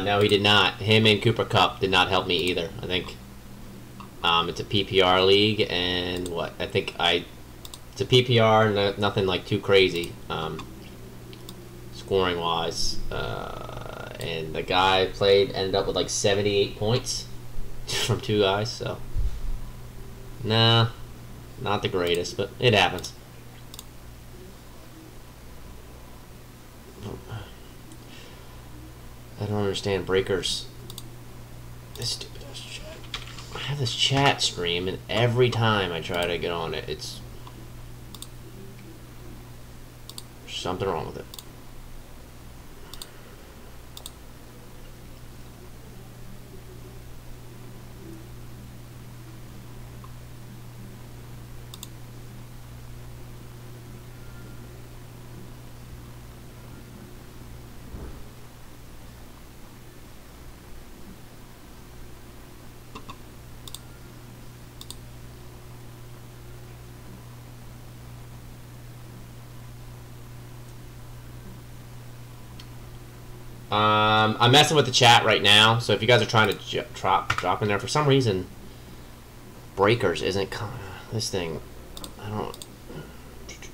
No, he did not. Him and Cooper Cup did not help me either. I think it's a PPR league, and what I think it's a PPR, nothing like too crazy scoring wise. And the guy ended up with like 78 points from 2 guys. So nah, not the greatest, but it happens. I don't understand breakers. This stupid ass chat. I have this chat stream, and every time I try to get on it, there's something wrong with it. I'm messing with the chat right now, so if you guys are trying to drop in there, for some reason, breakers isn't this thing. I don't. It's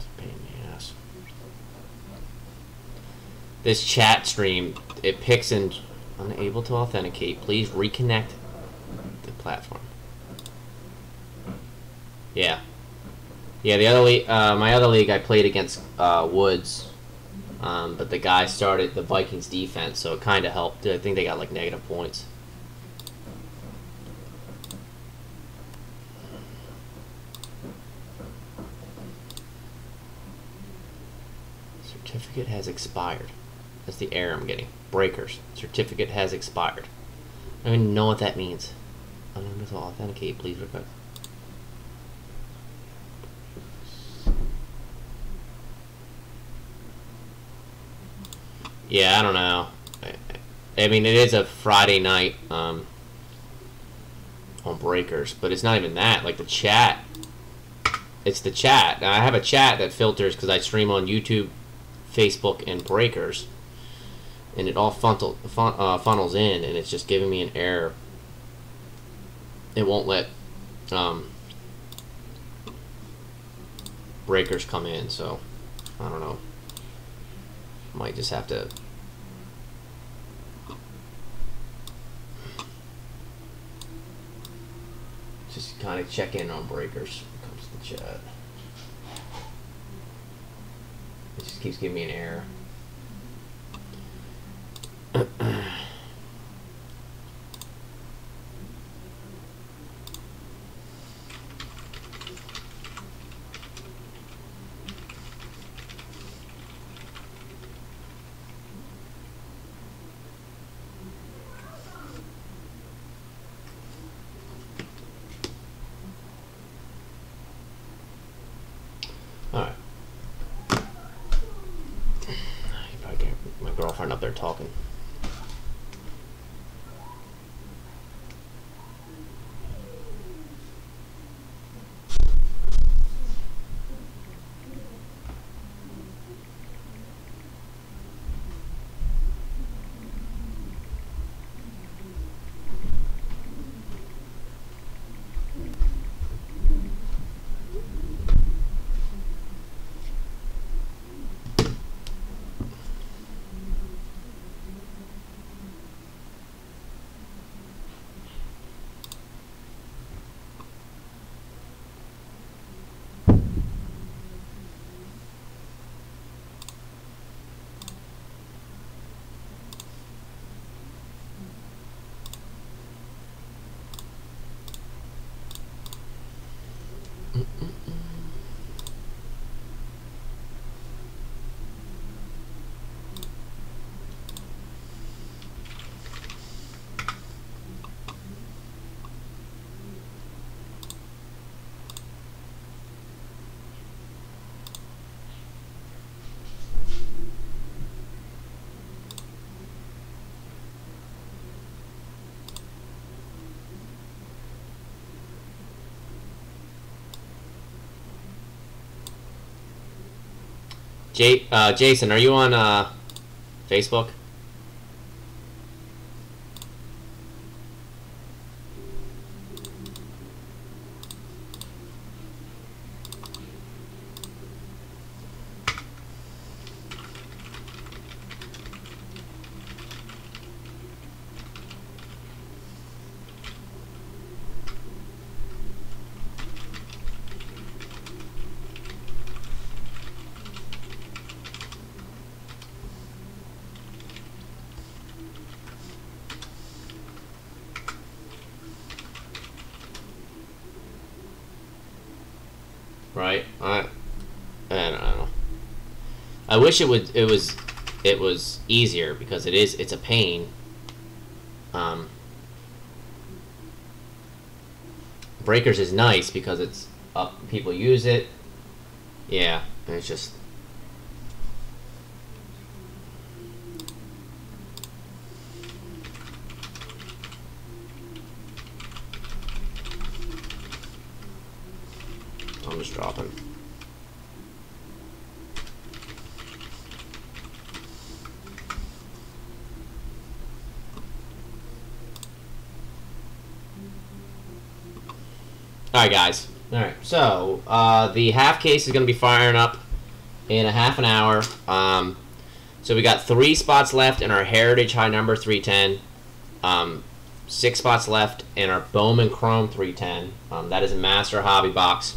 a pain in the ass. This chat stream, it picks in unable to authenticate. Please reconnect the platform. Yeah. Yeah, the other league, my other league, I played against Woods, but the guy started the Vikings defense, so it kind of helped. I think they got like negative points. Certificate has expired. That's the error I'm getting. Breakers. Certificate has expired. I don't even know what that means. Unable to authenticate. Please request. Yeah, I don't know. I mean, it is a Friday night on breakers, but it's not even that. Like the chat, it's the chat. Now, I have a chat that filters because I stream on YouTube, Facebook, and breakers, and it all funnels in, and it's just giving me an error. It won't let breakers come in, so I don't know. Might just have to just kind of check in on breakers when it comes to the chat. It just keeps giving me an error. Alright. You probably get my girlfriend up there talking. Jason, are you on Facebook? Right? I don't know. I wish it was easier, because it's a pain. Breakers is nice because it's up, people use it. Yeah, and it's just I'm just dropping. Alright, guys. Alright, so the half case is going to be firing up in a half an hour. So we got 3 spots left in our Heritage High Number 310. 6 spots left in our Bowman Chrome 310. That is a Master Hobby box.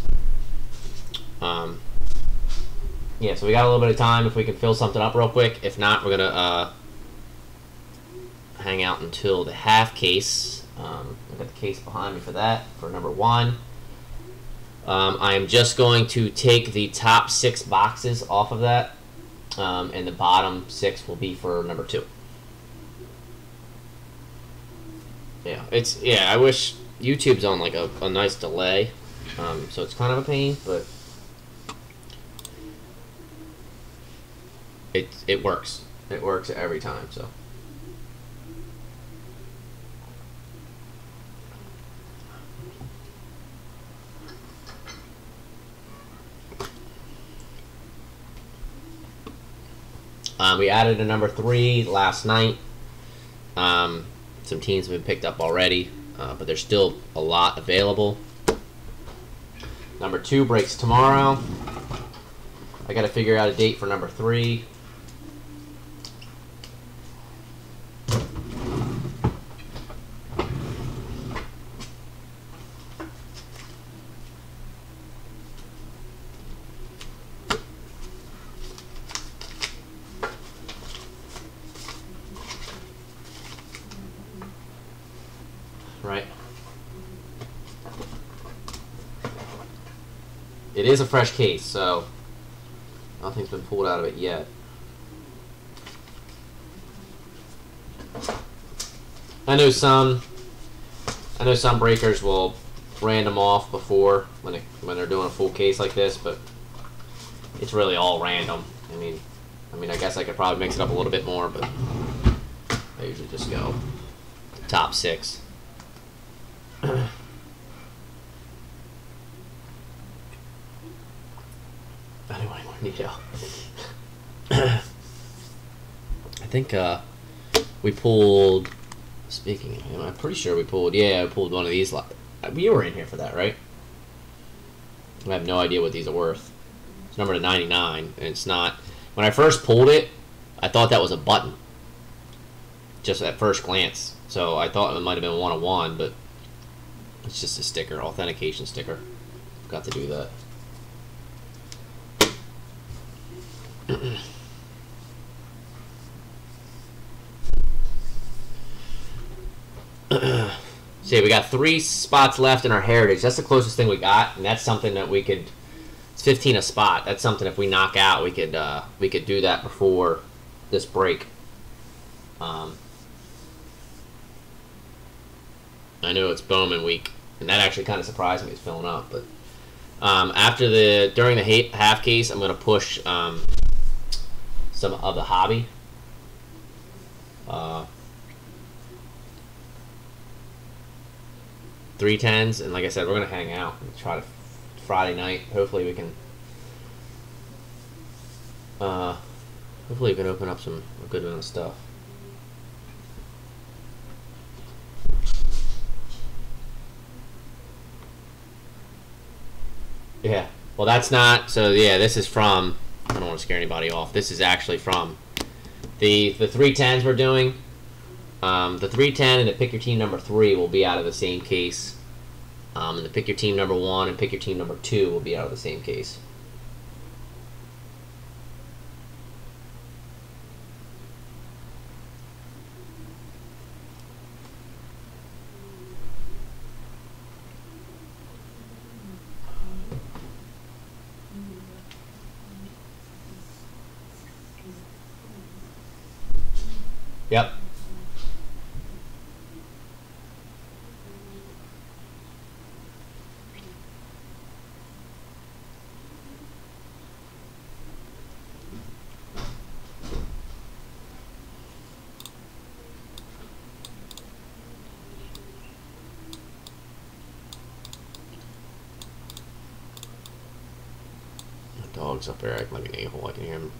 Yeah, so we got a little bit of time if we can fill something up real quick. If not, we're going to hang out until the half case. I've got the case behind me for that, for number 1. I am just going to take the top 6 boxes off of that, and the bottom 6 will be for number 2. Yeah, I wish YouTube's on like a nice delay, so it's kind of a pain, but it works. It works every time, so. We added a number 3 last night. Some teams have been picked up already, but there's still a lot available. Number 2 breaks tomorrow. I got to figure out a date for number 3. Right. It is a fresh case, so nothing's been pulled out of it yet. I know some breakers will random off before when they're doing a full case like this, but it's really all random. I mean, I guess I could probably mix it up a little bit more, but I usually just go top 6. Anyway, more detail. I think we pulled. Speaking, I'm pretty sure we pulled. Yeah, I pulled one of these. You were in here for that, right? I have no idea what these are worth. It's numbered to 99, and it's not. When I first pulled it, I thought that was a button. Just at first glance, so I thought it might have been 101, but it's just a sticker, authentication sticker. Got to do that. So yeah, we got 3 spots left in our Heritage. That's the closest thing we got, and that's something that we could. It's 15 a spot. That's something if we knock out, we could do that before this break. I know it's Bowman week, and that actually kind of surprised me. It's filling up, but during the half case, I'm going to push some of the hobby. 310s, and like I said, we're going to hang out and try to Friday night. Hopefully we can Hopefully we can open up a good amount of stuff. Yeah. Well, that's not... So, yeah, this is from... I don't want to scare anybody off. This is actually from the 310s we're doing. The 310 and the Pick Your Team number 3 will be out of the same case. And the Pick Your Team number 1 and Pick Your Team number 2 will be out of the same case. Yep. My dog's up there acting like an a-hole. I can hear him.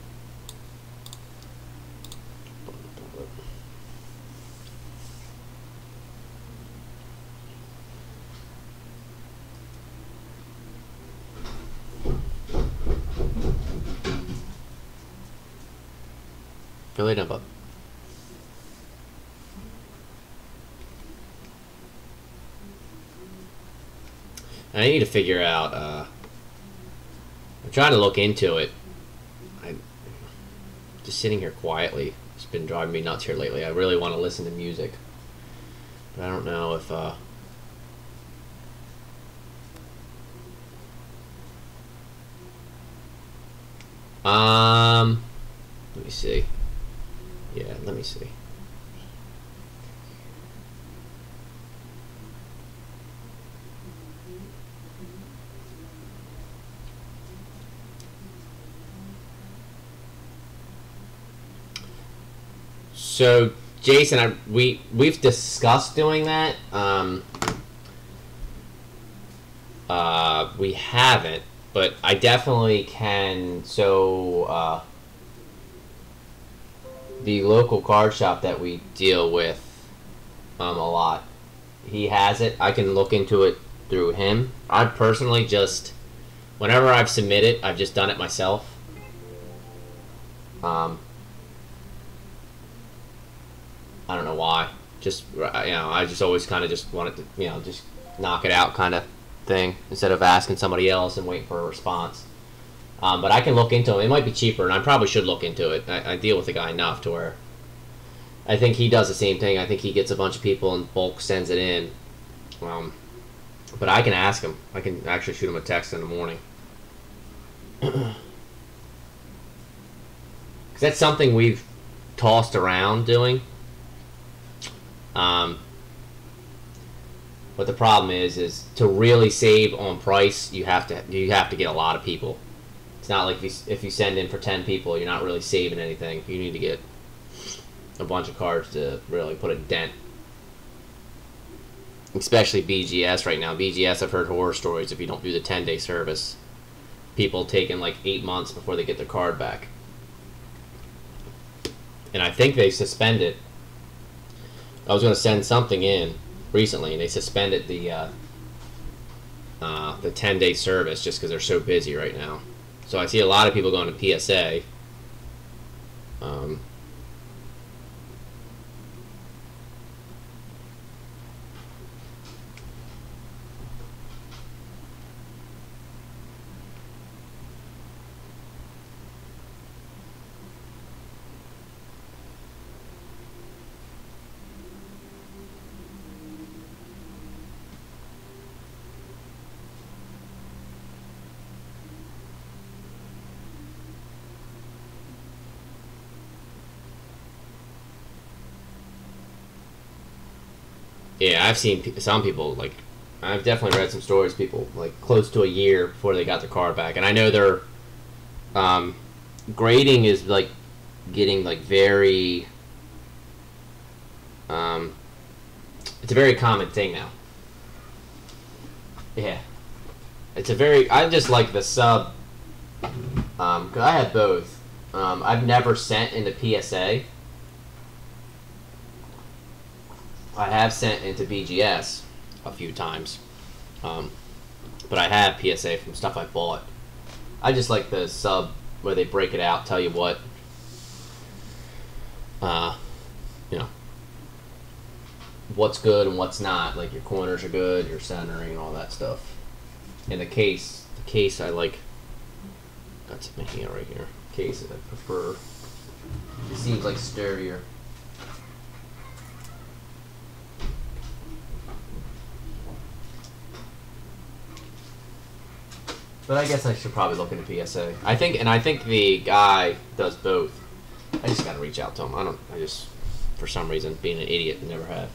Go lay down, bub. I need to figure out, I'm trying to look into it. I'm just sitting here quietly. It's been driving me nuts here lately. I really want to listen to music. But I don't know if, let me see. Yeah, let me see. So, Jason, we've discussed doing that. We haven't, but I definitely can. So, the local card shop that we deal with a lot, he has it. I can look into it through him. I personally just, whenever I've submitted, I've just done it myself. I don't know why. Just, I just always kind of just wanted to, just knock it out kind of thing instead of asking somebody else and waiting for a response. But I can look into it. It might be cheaper, and I probably should look into it. I deal with the guy enough to where I think he does the same thing. I think he gets a bunch of people and bulk sends it in. But I can ask him. I can actually shoot him a text in the morning. Because that's something we've tossed around doing. But the problem is to really save on price, you have to get a lot of people. It's not like if you send in for 10 people, you're not really saving anything. You need to get a bunch of cards to really put a dent. Especially BGS right now. BGS, I've heard horror stories if you don't do the 10-day service. People taking like 8 months before they get their card back. And I think they suspended. I was going to send something in recently, and they suspended the 10-day service just because they're so busy right now. So I see a lot of people going to PSA. Yeah, I've seen some people, like, I've definitely read some stories, people, like, close to a year before they got their card back. And I know their grading is, like, getting, like, very, it's a very common thing now. Yeah. It's a very, I just like the sub, I have both. I've never sent into PSA. I have sent into BGS a few times, but I have PSA from stuff I bought. I just like the sub where they break it out, tell you what, you know, what's good and what's not. Like your corners are good, your centering, and all that stuff. And the case I like. Got something here right here. Case I prefer. It seems like sturdier. But I guess I should probably look into PSA. I think the guy does both. I just gotta reach out to him. I just, for some reason, being an idiot, never have.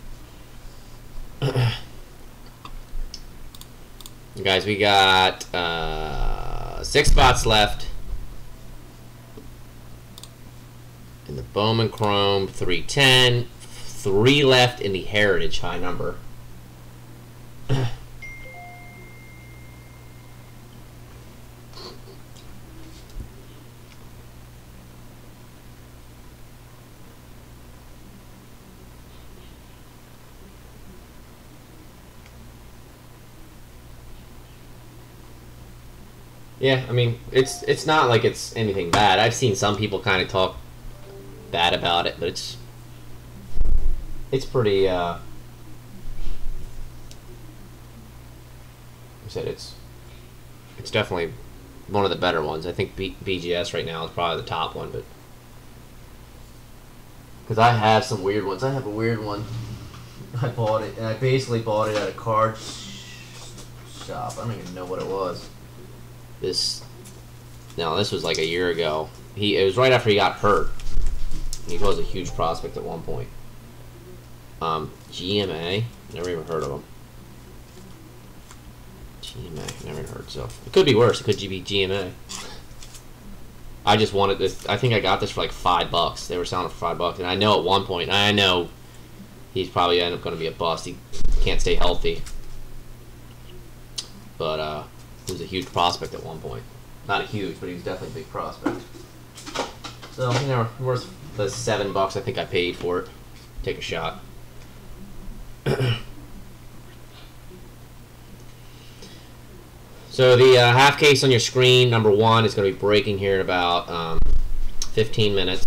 Guys, we got 6 spots left in the Bowman Chrome 310. 3 left in the Heritage high number. Yeah, I mean, it's not like it's anything bad. I've seen some people kind of talk bad about it, but it's pretty. I said it's definitely one of the better ones. I think BGS right now is probably the top one, but because I have some weird ones. I have a weird one. I bought it, and I basically bought it at a card shop. I don't even know what it was. This was like a year ago. It was right after he got hurt. He was a huge prospect at one point. GMA, never even heard of him. GMA, never even heard. So it could be worse. It could be GMA. I just wanted this. I think I got this for like $5. They were selling it for $5, and I know at one point, I know he's probably end up going to be a bust. He can't stay healthy. But he was a huge prospect at one point. Not a huge, but he was definitely a big prospect. So, you know, worth the $7 I think I paid for it. Take a shot. So the half case on your screen, number 1, is going to be breaking here in about 15 minutes.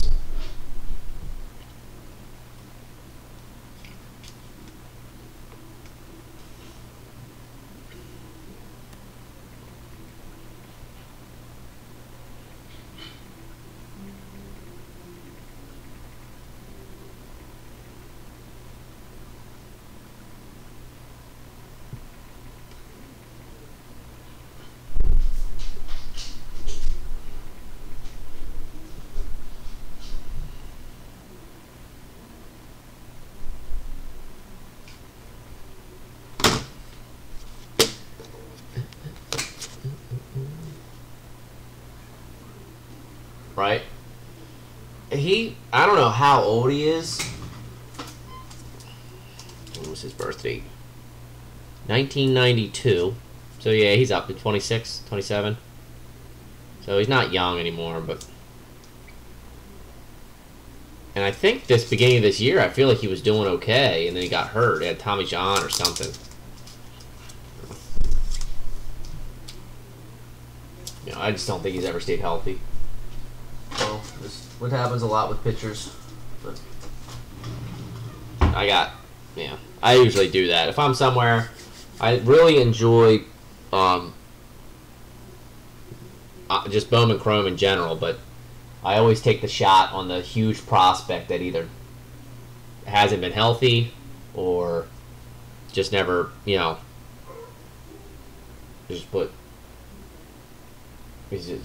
Right? I don't know how old he is. When was his birth date? 1992. So yeah, he's up to 26, 27. So he's not young anymore, but... And I think this beginning of this year, I feel like he was doing okay, and then he got hurt. He had Tommy John or something. You know, I just don't think he's ever stayed healthy. Well, this is what happens a lot with pitchers. But I usually do that. If I'm somewhere, I really enjoy just Bowman Chrome in general, but I always take the shot on the huge prospect that either hasn't been healthy or just never, you know, it's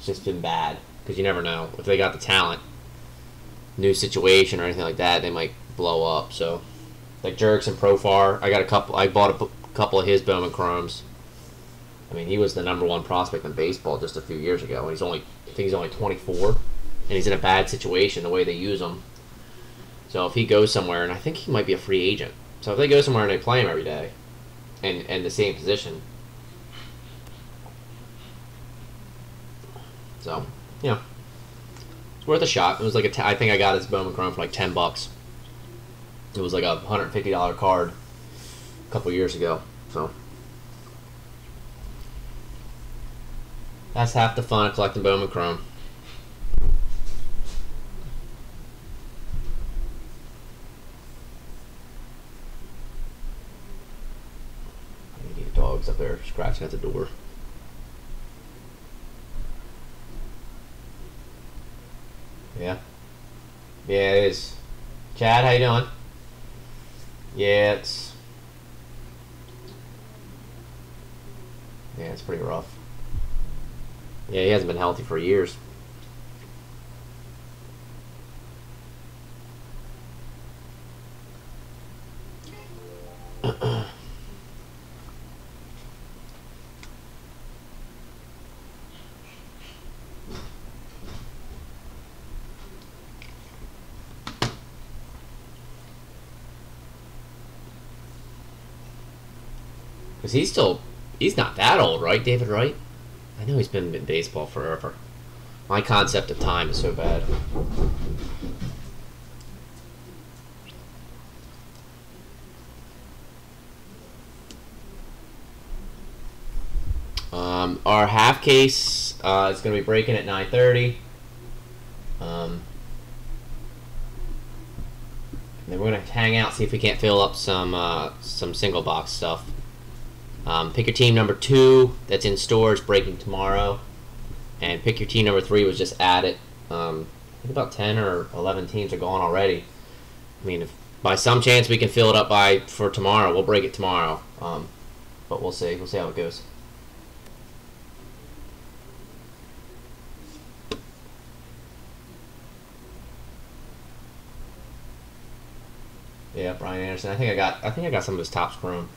just been bad. Because you never know. If they got the talent, new situation or anything like that, they might blow up. So, like Jurickson Profar, I bought a couple of his Bowman Chromes. I mean, he was the #1 prospect in baseball just a few years ago. And I think he's only 24. And he's in a bad situation, the way they use him. So if he goes somewhere, and I think he might be a free agent. So if they go somewhere and they play him every day, and the same position. So, yeah. worth a shot. It was like I think I got his Bowman Chrome for like $10. It was like a $150 card a couple years ago. So that's half the fun of collecting Bowman Chrome. Dogs up there scratching at the door. Yeah. Yeah, it is. Chad, how you doing? Yeah, it's pretty rough. Yeah, he hasn't been healthy for years. Because he's not that old, right, David Wright? I know he's been in baseball forever. My concept of time is so bad. Our half case is going to be breaking at 9:30. And then we're going to hang out, see if we can't fill up some single box stuff. Pick your team number 2 that's in stores, breaking tomorrow. And pick your team number 3 was just added. I think about 10 or 11 teams are gone already. I mean, if by some chance we can fill it up for tomorrow, we'll break it tomorrow. But we'll see. We'll see how it goes. Yeah, Brian Anderson. I think I got some of his Topps Chrome.